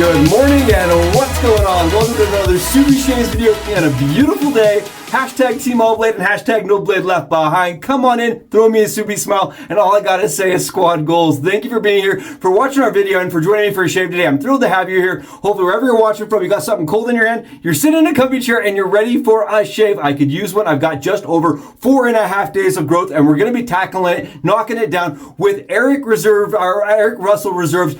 Good morning and what's going on? Welcome to another Super Shaves video on a beautiful day. Hashtag Team All Blade and hashtag No Blade Left Behind. Come on in, throw me a soupy smile, and all I gotta say is squad goals. Thank you for being here, for watching our video, and for joining me for a shave today. I'm thrilled to have you here. Hopefully wherever you're watching from, you got something cold in your hand, you're sitting in a comfy chair, and you're ready for a shave. I could use one. I've got just over 4.5 days of growth, and we're gonna be tackling it, knocking it down with ErkRusselReserve's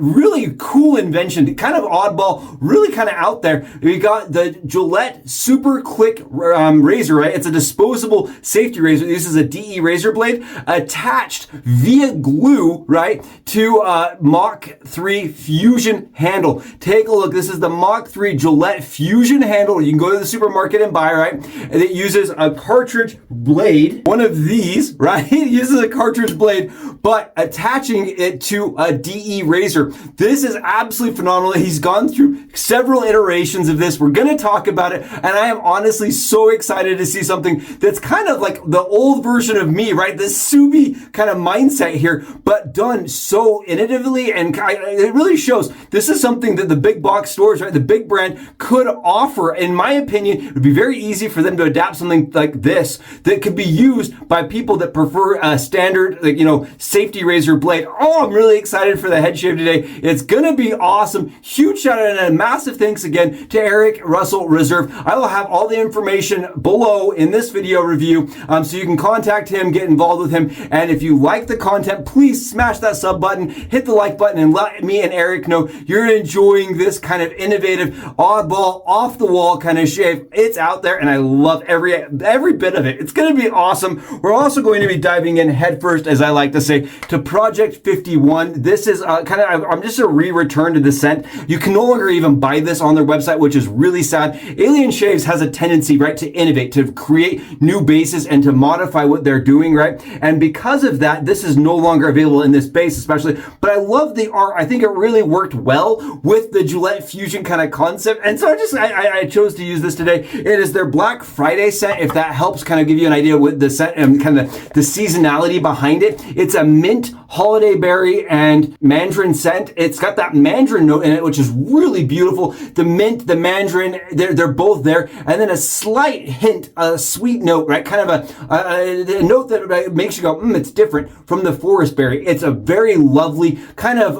really cool invention, kind of oddball, really kind of out there. We got the Gillette Super Click razor, right? It's a disposable safety razor. This is a DE razor blade attached via glue, right, to Mach 3 Fusion handle. Take a look. This is the Mach 3 Gillette Fusion handle. You can go to the supermarket and buy, right? And it uses a cartridge blade. One of these, right? It uses a cartridge blade, but attaching it to a DE razor. This is absolutely phenomenal. He's gone through several iterations of this. We're going to talk about it, and I am honestly so excited to see something that's kind of like the old version of me, right? This Subi kind of mindset here, but done so innovatively, and it really shows this is something that the big box stores, right, the big brand could offer. In my opinion, it would be very easy for them to adapt something like this that could be used by people that prefer a standard, like, you know, safety razor blade. Oh, I'm really excited for the head shave today. It's gonna be awesome. Huge shout out and a massive thanks again to ErkRusselReserve. I will have all the information below in this video review, so you can contact him, get involved with him, and if you like the content, please smash that sub button, hit the like button, and let me and Eric know you're enjoying this kind of innovative, oddball, off the wall kind of shave. It's out there, and I love every bit of it. It's going to be awesome. We're also going to be diving in headfirst, as I like to say, to Project 51. This is I'm just a return to the scent. You can no longer even buy this on their website, which is really sad. Alien Shaves has a tendency, right, to innovate, to create new bases and to modify what they're doing, right? And because of that, this is no longer available in this base, especially. But I love the art. I think it really worked well with the Gillette Fusion kind of concept. And so I chose to use this today. It is their Black Friday scent, if that helps kind of give you an idea what the scent and kind of the seasonality behind it. It's a mint, holiday berry, and mandarin scent. It's got that mandarin note in it, which is really beautiful. The mint, the mandarin, they're both there. And then a slight hint, a sweet note, right? Kind of a note that makes you go, it's different from the forest berry. It's a very lovely kind of,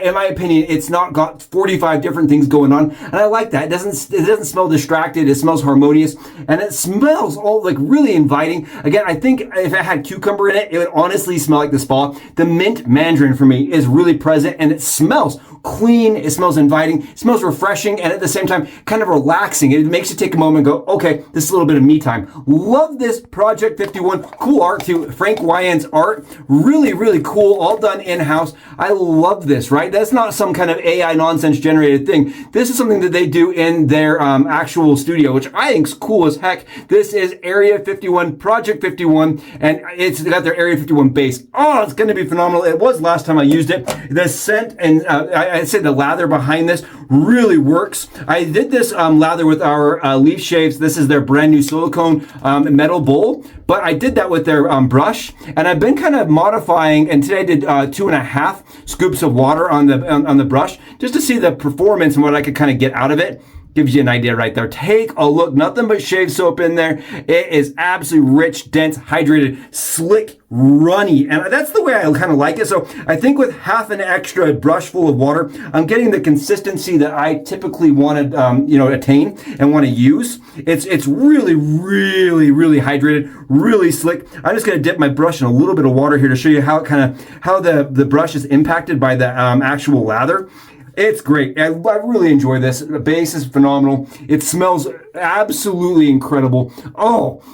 in my opinion, it's not got 45 different things going on. And I like that. It doesn't smell distracted. It smells harmonious, and it smells all like really inviting. Again, I think if it had cucumber in it, it would honestly smell like the spa. The mint mandarin for me is really present, and it smells clean. It smells inviting. It smells refreshing, and at the same time, kind of relaxing. It makes you take a moment and go, okay, this is a little bit of me time. Love this Project 51. Cool art too. Frank Wyand's art. Really, really cool. All done in-house. I love this, right? That's not some kind of AI nonsense generated thing. This is something that they do in their actual studio, which I think is cool as heck. This is Area 51, Project 51, and it's got their Area 51 base. Oh, it's going to be phenomenal. It was last time I used it. The scent and I'd say the lather behind this really works. I did this lather with our leaf shaves. This is their brand new silicone metal bowl, but I did that with their brush, and I've been kind of modifying, and today I did 2.5 scoops of water on the brush just to see the performance and what I could kind of get out of it. Gives you an idea right there. Take a look. Nothing but shave soap in there. It is absolutely rich, dense, hydrated, slick, runny. And that's the way I kind of like it. So I think with half an extra brush full of water, I'm getting the consistency that I typically want to, attain and want to use. It's really, really, really hydrated, really slick. I'm just going to dip my brush in a little bit of water here to show you how the brush is impacted by the actual lather. It's great. I really enjoy this. The base is phenomenal. It smells absolutely incredible. Oh,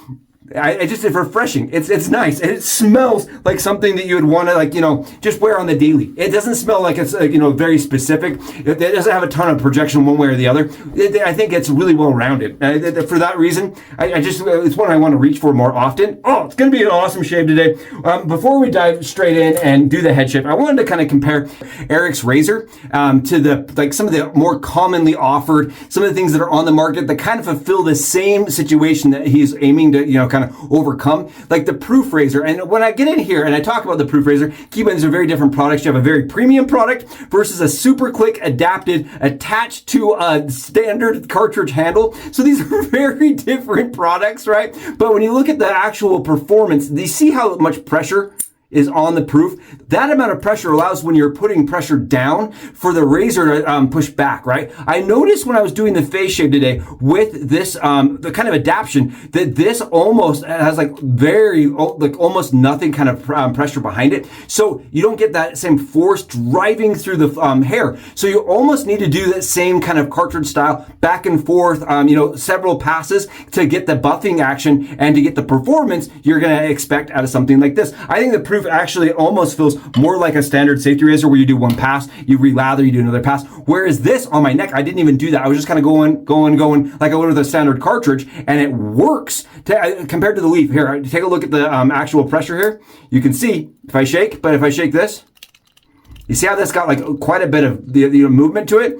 it's refreshing. It's nice, and it smells like something that you would want to just wear on the daily. It doesn't smell like it's very specific. It doesn't have a ton of projection one way or the other. I think it's really well rounded. For that reason, it's one I want to reach for more often. Oh, it's going to be an awesome shave today. Before we dive straight in and do the head shave, I wanted to kind of compare Eric's razor to some of the more commonly offered, some of the things that are on the market that kind of fulfill the same situation that he's aiming to kind of overcome, like the Proof Razor. And when I get in here and I talk about the Proof Razor, keep in mind these are very different products. You have a very premium product versus a super quick adapted attached to a standard cartridge handle. So these are very different products, right? But when you look at the actual performance, do you see how much pressure is on the Proof? That amount of pressure allows, when you're putting pressure down, for the razor to push back, right? I noticed when I was doing the face shave today with this, the kind of adaptation, that this almost has like almost nothing kind of pressure behind it. So you don't get that same force driving through the hair. So you almost need to do that same kind of cartridge style back and forth, several passes to get the buffing action and to get the performance you're going to expect out of something like this. I think the Proof actually almost feels more like a standard safety razor where you do one pass, you relather, you do another pass. Whereas this on my neck, I didn't even do that. I was just kind of going like I would with a standard cartridge, and it works compared to the Leaf. Here, take a look at the actual pressure here. You can see if I shake, but if I shake this, you see how this got like quite a bit of the movement to it?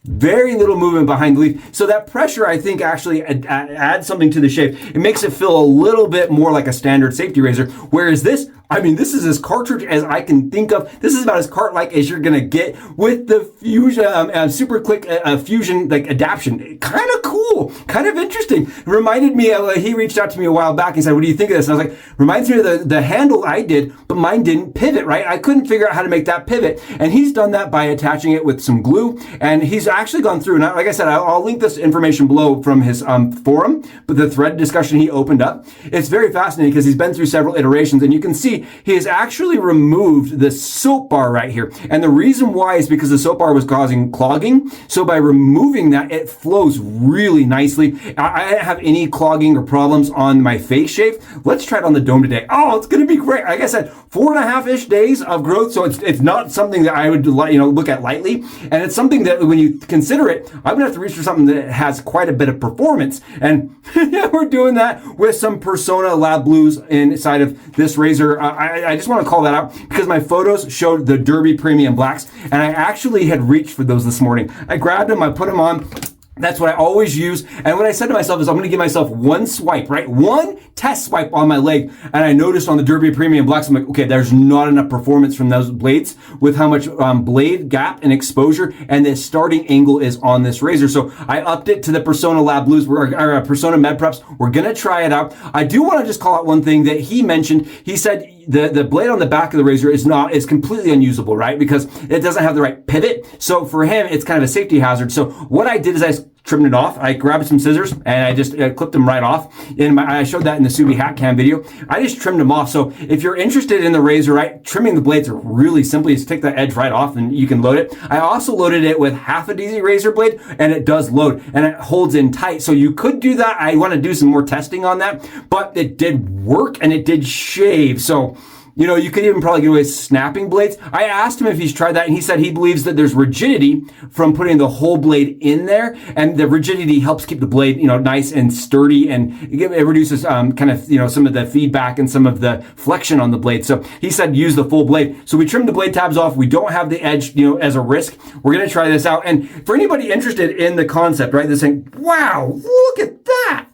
Very little movement behind the Leaf. So that pressure, I think, actually adds something to the shave. It makes it feel a little bit more like a standard safety razor. Whereas this, this is as cartridge as I can think of. This is about as cart-like as you're going to get with the Fusion, super quick Fusion like adaptation. Kind of cool, kind of interesting. It reminded me of, he reached out to me a while back and said, what do you think of this? And I was like, reminds me of the handle I did, but mine didn't pivot, right? I couldn't figure out how to make that pivot. And he's done that by attaching it with some glue. And he's actually gone through, and like I said, I'll link this information below from his forum, but the thread discussion he opened up. It's very fascinating because he's been through several iterations, and you can see he has actually removed the soap bar right here. And the reason why is because the soap bar was causing clogging. So by removing that, it flows really nicely. I didn't have any clogging or problems on my face shave. Let's try it on the dome today. Oh, it's going to be great. Like I said, 4.5-ish days of growth. So it's not something that I would look at lightly. And it's something that when you consider it, I'm going to have to reach for something that has quite a bit of performance. And we're doing that with some Personna Lab Blues inside of this razor. I just want to call that out because my photos showed the Derby Premium Blacks, and I actually had reached for those this morning. I grabbed them, I put them on. That's what I always use. And what I said to myself is I'm going to give myself one swipe, right? One test swipe on my leg. And I noticed on the Derby Premium Blacks, I'm like, okay, there's not enough performance from those blades with how much blade gap and exposure and the starting angle is on this razor. So I upped it to the Personna Lab Blues, or Personna Med Preps. We're going to try it out. I do want to just call out one thing that he mentioned. He said the blade on the back of the razor is completely unusable, right? Because it doesn't have the right pivot. So for him, it's kind of a safety hazard. So what I did is I trimmed it off. I grabbed some scissors and I just clipped them right off. I showed that in the Subi Hat Cam video. I just trimmed them off. So if you're interested in the razor, right, trimming the blades are really simple. You just take the edge right off and you can load it. I also loaded it with half a DZ razor blade and it does load and it holds in tight. So you could do that. I want to do some more testing on that, but it did work and it did shave. So you could even probably get away with snapping blades. I asked him if he's tried that, and he said he believes that there's rigidity from putting the whole blade in there, and the rigidity helps keep the blade, nice and sturdy, and it reduces some of the feedback and some of the flexion on the blade. So he said use the full blade. So we trimmed the blade tabs off. We don't have the edge, as a risk. We're going to try this out. And for anybody interested in the concept, right, they're saying, wow, look at that.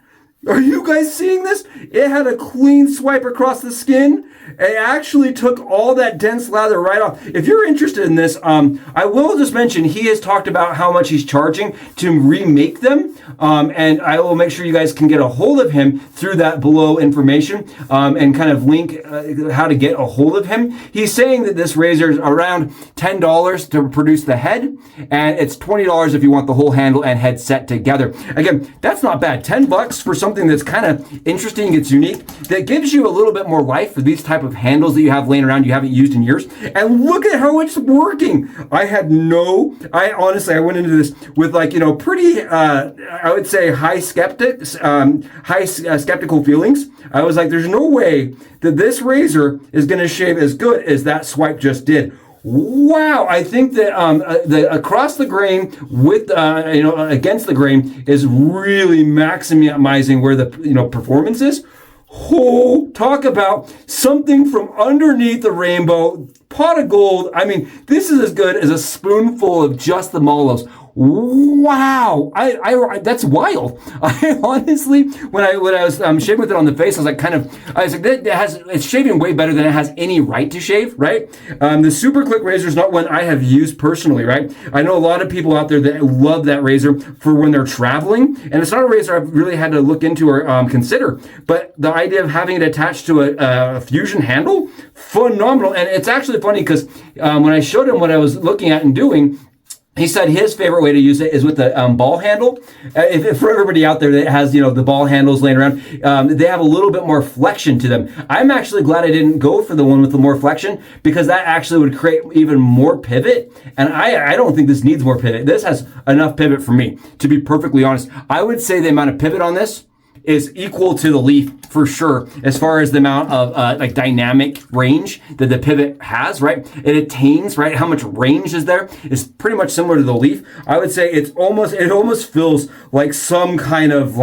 Are you guys seeing this? It had a clean swipe across the skin. It actually took all that dense lather right off. If you're interested in this, I will just mention he has talked about how much he's charging to remake them. And I will make sure you guys can get a hold of him through that below information and kind of link how to get a hold of him. He's saying that this razor is around $10 to produce the head, and it's $20 if you want the whole handle and head set together. Again, that's not bad. $10 for something that's kind of interesting, it's unique, that gives you a little bit more life for these type of handles that you have laying around you haven't used in years. And look at how it's working. I honestly went into this with pretty, I would say high skeptical feelings. I was like, there's no way that this razor is going to shave as good as that swipe just did. Wow, I think that the across the grain with against the grain is really maximizing where the performance is. Oh, talk about something from underneath the rainbow, pot of gold. I mean, this is as good as a spoonful of just the mallows. Wow, I that's wild. I honestly, when I was shaving with it on the face, I was like, it's shaving way better than it has any right to shave, right? The super quick razor is not one I have used personally, right? I know a lot of people out there that love that razor for when they're traveling, and it's not a razor I've really had to look into or consider. But the idea of having it attached to a fusion handle, phenomenal. And it's actually funny because when I showed him what I was looking at and doing, he said his favorite way to use it is with the ball handle. If for everybody out there that has, the ball handles laying around, they have a little bit more flexion to them. I'm actually glad I didn't go for the one with the more flexion, because that actually would create even more pivot. And I don't think this needs more pivot. This has enough pivot for me, to be perfectly honest. I would say the amount of pivot on this is equal to the Leaf for sure, as far as the amount of dynamic range that the pivot has, right? It attains, right? How much range is there is pretty much similar to the Leaf. I would say it almost feels like some kind of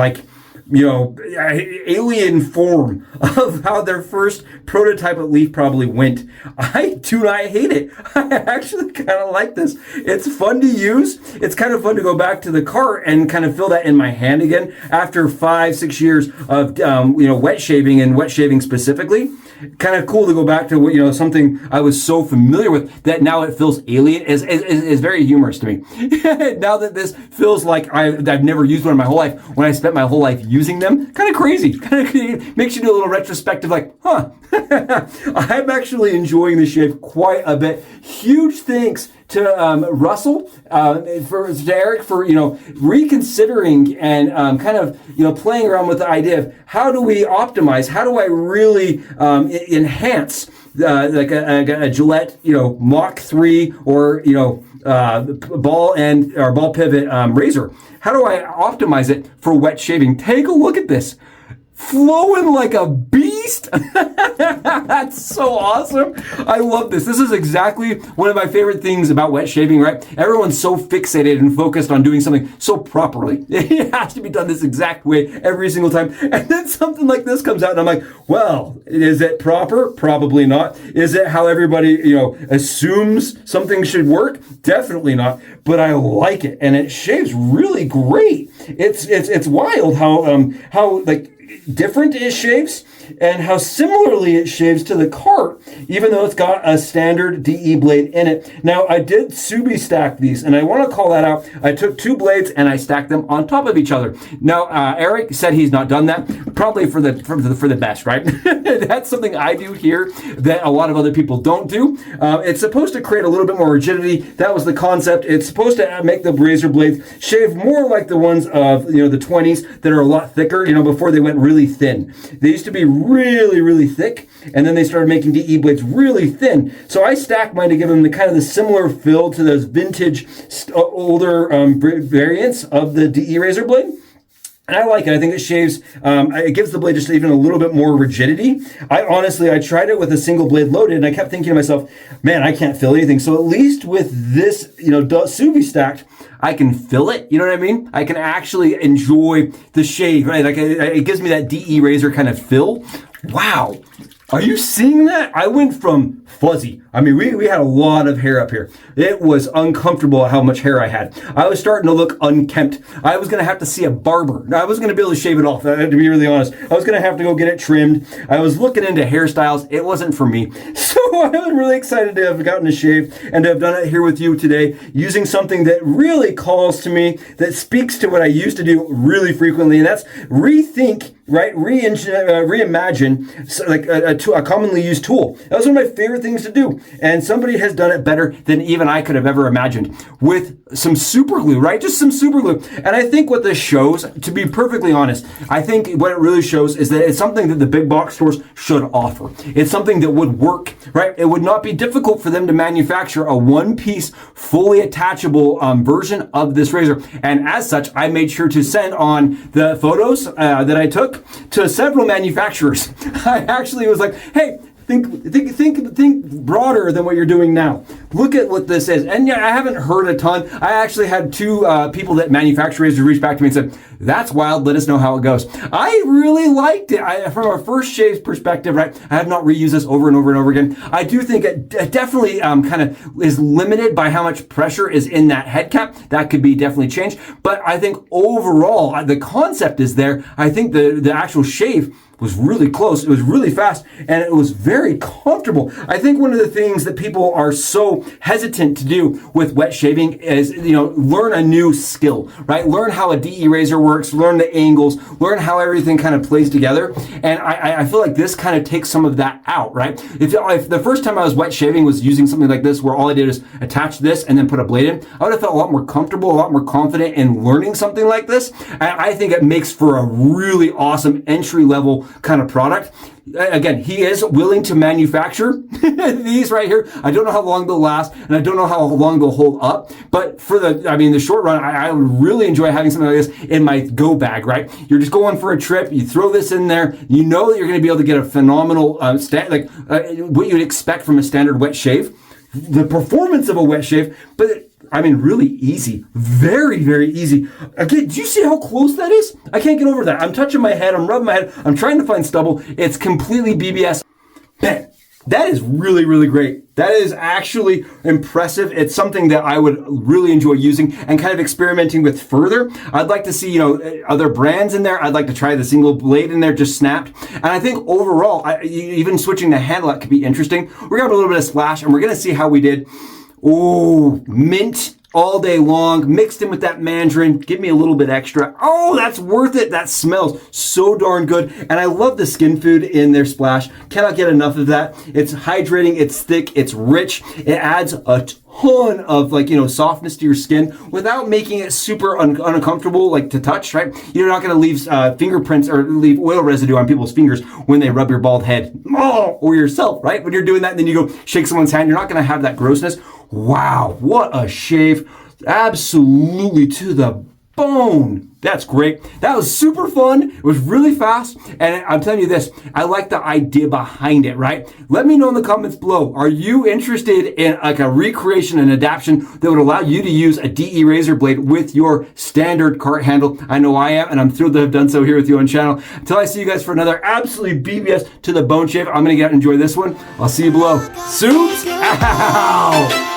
alien form of how their first prototype of Leaf probably went. I do not hate it. I actually kind of like this. It's fun to use. It's kind of fun to go back to the cart and kind of feel that in my hand again after 5-6 years of wet shaving, and wet shaving specifically. Kind of cool to go back to something I was so familiar with that now it feels alien. Is very humorous to me. Now that this feels like I've never used one in my whole life, when I spent my whole life using them, kind of crazy. Kind of makes you do a little retrospective, like, huh. I'm actually enjoying the shave quite a bit. Huge thanks to Russell, to Eric for reconsidering and kind of playing around with the idea of how do we optimize, how do I really enhance like a Gillette Mach 3 or ball pivot razor. How do I optimize it for wet shaving? Take a look at this. Flowing like a beast. That's so awesome. I love this. This is exactly one of my favorite things about wet shaving, right? Everyone's so fixated and focused on doing something so properly. It has to be done this exact way every single time. And then something like this comes out and I'm like, well, is it proper? Probably not. Is it how everybody, assumes something should work? Definitely not. But I like it, and it shaves really great. It's wild how different it shaves and how similarly it shaves to the cart, even though it's got a standard DE blade in it. Now, I did Subi stack these, and I want to call that out. I took 2 blades and I stacked them on top of each other. Now, Eric said he's not done that, probably for the best, right? That's something I do here that a lot of other people don't do. It's supposed to create a little bit more rigidity. That was the concept. It's supposed to make the razor blades shave more like the ones of the 20s that are a lot thicker, before they went really thin. They used to be really, really thick, and then they started making DE blades really thin. So I stacked mine to give them the similar feel to those vintage older variants of the DE razor blade. And I like it. I think it shaves, it gives the blade just even a little bit more rigidity. I tried it with a single blade loaded, and I kept thinking to myself, man, I can't feel anything. So at least with this, Subi stacked, I can feel it. You know what I mean? I can actually enjoy the shave, right? Like it gives me that DE razor kind of feel. Wow. Are you seeing that? I went from fuzzy. I mean, we had a lot of hair up here. It was uncomfortable how much hair I had. I was starting to look unkempt. I was going to have to see a barber. I wasn't going to be able to shave it off, to be really honest. I was going to have to go get it trimmed. I was looking into hairstyles. It wasn't for me. So I was really excited to have gotten a shave and to have done it here with you today, using something that really calls to me, that speaks to what I used to do really frequently, and that's rethink, right? Reimagine, so like a commonly used tool. That was one of my favorite things to do, and somebody has done it better than even I could have ever imagined, with some super glue, right? Just some super glue. And I think what this shows, to be perfectly honest, I think what it really shows is that it's something that the big box stores should offer. It's something that would work, right? It would not be difficult for them to manufacture a one-piece, fully attachable version of this razor. And as such, I made sure to send on the photos that I took to several manufacturers. I actually was like, hey, think broader than what you're doing now. Look at what this is. And yeah, I haven't heard a ton. I actually had 2 people that manufacture razors reach back to me and said, That's wild. Let us know how it goes. I really liked it. From a first shave perspective, right, I have not reused this over and over and over again. I do think it definitely kind of is limited by how much pressure is in that head cap. That could be definitely changed. But I think overall, the concept is there. I think the actual shave was really close. It was really fast, and it was very comfortable. I think one of the things that people are so hesitant to do with wet shaving is, learn a new skill, right? Learn how a DE razor works, learn the angles, learn how everything kind of plays together. And I feel like this kind of takes some of that out, right? If the first time I was wet shaving was using something like this, where all I did is attach this and then put a blade in, I would have felt a lot more comfortable, a lot more confident in learning something like this. And I think it makes for a really awesome entry-level kind of product. Again, he is willing to manufacture these right here. I don't know how long they'll last, and I don't know how long they'll hold up. But for the short run, I would really enjoy having something like this in my go bag, right? You're just going for a trip, you throw this in there, you know that you're going to be able to get a phenomenal, what you'd expect from a standard wet shave. The performance of a wet shave, but really easy. Very, very easy. Again, do you see how close that is? I can't get over that. I'm touching my head. I'm rubbing my head. I'm trying to find stubble. It's completely BBS. Man, that is really, really great. That is actually impressive. It's something that I would really enjoy using and kind of experimenting with further. I'd like to see, other brands in there. I'd like to try the single blade in there, just snapped. And I think overall, even switching the handle out could be interesting. We're going to have a little bit of splash, and we're going to see how we did. Oh, mint all day long, mixed in with that mandarin. Give me a little bit extra. Oh, that's worth it. That smells so darn good. And I love the skin food in their splash. Cannot get enough of that. It's hydrating, it's thick, it's rich. It adds a ton of softness to your skin without making it super uncomfortable to touch, right? You're not going to leave fingerprints or leave oil residue on people's fingers when they rub your bald head or yourself, right? When you're doing that and then you go shake someone's hand, you're not going to have that grossness. Wow, what a shave. Absolutely to the bone. That's great. That was super fun. It was really fast. And I'm telling you this, I like the idea behind it, right? Let me know in the comments below. Are you interested in a recreation and adaptation that would allow you to use a DE razor blade with your standard cart handle? I know I am, and I'm thrilled to have done so here with you on channel. Until I see you guys for another absolutely BBS to the bone shave, I'm going to get enjoy this one. I'll see you below. Soups out.